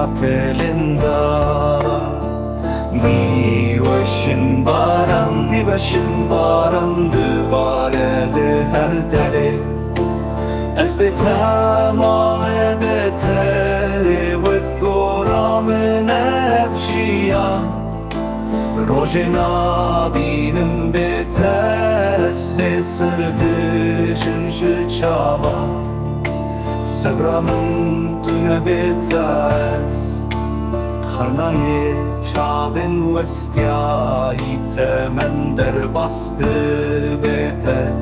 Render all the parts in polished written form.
kapelinda. Ni başın baran dübareli her deli. Ez betamam edeteli ve goramın efşiyan. Rojena benim betes ve sırdışın çava. Sabramın düne betes. Kharnaye çavin vestiyayı temen der bastı bete.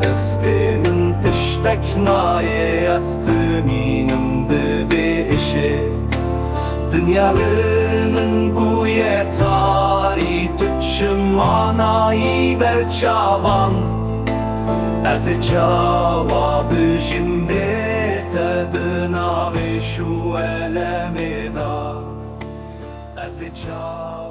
Şedestimin tişteknaye yastıminin de işi. Dünyanın bu yetari tüçüm anayı berçavan. Ez cevabı jimbete dına ve şu elemeda. Ez cevabı